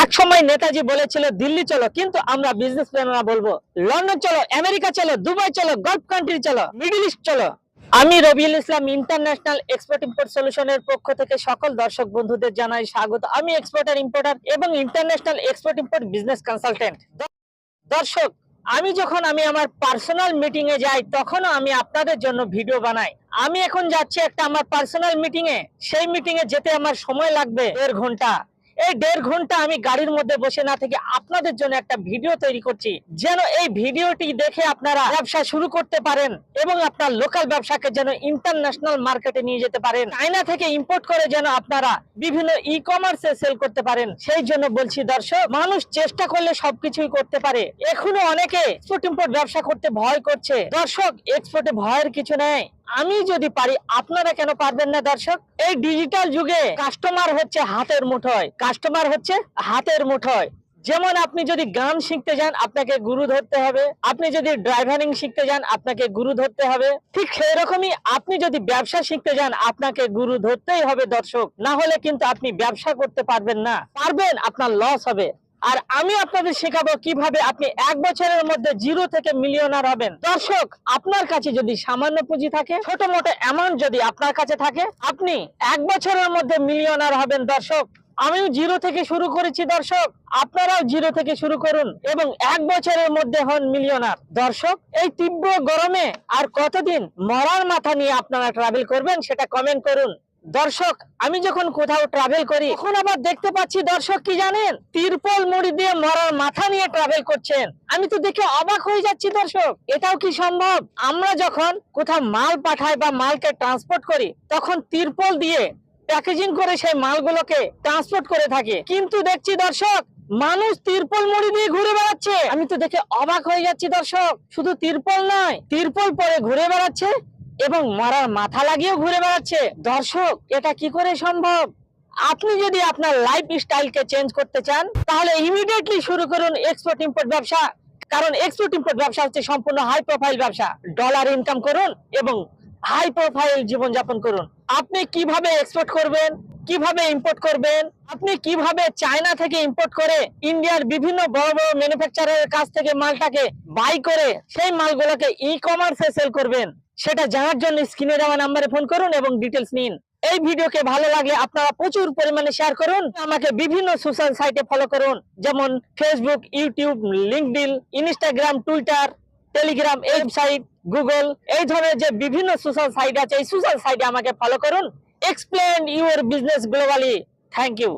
এক সময় নেতাজি বলেছিল দিল্লি চলো, কিন্তু আমরা বিজনেসম্যানরা বলবো লন্ডন চলো, আমেরিকা চলো, দুবাই চলো, গলফ কান্ট্রি চলো, মিডল ইস্ট চলো। আমি Rabiul Islam international export import সলিউশনের পক্ষ থেকে সকল দর্শক বন্ধুদের জানাই স্বাগত। আমি এক্সপোর্টার ইম্পোর্টার এবং international export import business consultant. দর্শক, আমি আমার পার্সোনাল মিটিং এ যাই, তখনও আমি আপনাদের জন্য ভিডিও বানাই। আমি এখন যাচ্ছি একটা আমার পার্সোনাল মিটিং এ। সেই মিটিং এ যেতে আমার সময় লাগবে 1.5 ঘন্টা। এই 1.5 ঘন্টা আমি গাড়ির মধ্যে বসে না থেকে আপনাদের জন্য একটা ভিডিও তৈরি করছি, যেন এই ভিডিওটি দেখে আপনারা ব্যবসা শুরু করতে পারেন এবং আপনার লোকাল ব্যবসাকে যেন ইন্টারন্যাশনাল মার্কেটে নিয়ে যেতে পারেন। চায়না থেকে ইম্পোর্ট করে যেন আপনারা বিভিন্ন ই কমার্সে সেল করতে পারেন। সেই জন্য বলছি দর্শক, মানুষ চেষ্টা করলে সবকিছুই করতে পারে। এখনো অনেকে এক্সপোর্ট ইম্পোর্ট ব্যবসা করতে ভয় করছে। দর্শক, এক্সপোর্টে ভয়ের কিছু নেই। আমি যদি পারি, আপনারা কেন পারবেন না? দর্শক, এই ডিজিটাল যুগে কাস্টমার হচ্ছে হাতের মুঠোয়, কাস্টমার হচ্ছে হাতের মুঠোয়। যেমন আপনি যদি গান শিখতে যান, আপনাকে গুরু ধরতে হবে। আপনি যদি ড্রাইভারিং শিখতে যান, আপনাকে গুরু ধরতে হবে। ঠিক সেই রকমই আপনি যদি ব্যবসা শিখতে যান, আপনাকে গুরু ধরতেই হবে দর্শক। না হলে কিন্তু আপনি ব্যবসা করতে পারবেন না, পারবেন আপনার লস হবে। আর আমি আপনাদের শেখাবো কিভাবে আপনি 1 বছরের মধ্যে জিরো থেকে মিলিয়নার হবেন। দর্শক, আপনার কাছে যদি সামান্য পুঁজি থাকে, ছোট মোটো অ্যামাউন্ট যদি আপনার কাছে থাকে, আপনি 1 বছরের মধ্যে মিলিয়নার হবেন। দর্শক, আমিও জিরো থেকে শুরু করেছি। দর্শক, আপনারাও জিরো থেকে শুরু করুন এবং 1 বছরের মধ্যে হন মিলিয়নার। দর্শক, এই তীব্র গরমে আর কতদিন মরার মাথা নিয়ে আপনারা ট্রাভেল করবেন, সেটা কমেন্ট করুন। দর্শক, আমি যখন কোথাও ট্রাভেল করি, তখন আবার দেখতে পাচ্ছি দর্শক, কি জানেন, তিরপল মুড়ি দিয়ে মরার মাথা নিয়ে ট্রাভেল করছেন। আমি তো দেখে অবাক হয়ে যাচ্ছি দর্শক, এটাও কি সম্ভব? আমরা যখন কোথাও মাল পাঠাই বা মালকে ট্রান্সপোর্ট করি, তখন তিরপল দিয়ে প্যাকেজিং করে সেই মালগুলোকে ট্রান্সপোর্ট করে থাকে। কিন্তু দেখছি দর্শক, মানুষ তিরপল মুড়ি দিয়ে ঘুরে বেড়াচ্ছে। আমি তো দেখে অবাক হয়ে যাচ্ছি দর্শক। শুধু তিরপল নয়, তিরপল পরে ঘুরে বেড়াচ্ছে এবং মরার মাথা লাগিয়েও ঘুরে বেড়াচ্ছে। দর্শক, এটা কি করে সম্ভব? আপনি যদি আপনার লাইফ স্টাইলকে চেঞ্জ করতে চান, তাহলে ইমিডিয়েটলি শুরু করুন এক্সপোর্ট ইম্পোর্ট ব্যবসা। কারণ এক্সপোর্ট ইম্পোর্ট ব্যবসা হচ্ছে সম্পূর্ণ হাই প্রোফাইল ব্যবসা। ডলার ইনকাম করুন এবং হাই প্রোফাইল জীবনযাপন করুন। আপনি কিভাবে এক্সপোর্ট করবেন, কিভাবে ইম্পোর্ট করবেন, আপনি কিভাবে চায়না থেকে ইম্পোর্ট করে ইন্ডিয়ার বিভিন্ন বড় বড় ম্যানুফ্যাকচারারের কাছ থেকে মালটাকে বাই করে সেই মালগুলোকে ই কমার্সে সেল করবেন, সেটা জানার জন্য স্ক্রিনে দেওয়া নাম্বারে ফোন করুন এবং ডিটেলস নিন। এই ভিডিওকে ভালো লাগলে আপনারা প্রচুর পরিমাণে শেয়ার করুন। আমাকে বিভিন্ন সোশ্যাল সাইটে ফলো করুন, যেমন Facebook, YouTube, LinkedIn, Instagram, Twitter, Telegram, website, Google, এই ধরনের যে বিভিন্ন সোশ্যাল সাইট আছে, এই সোশ্যাল সাইটে আমাকে ফলো করুন। Explain your business globally. Thank you.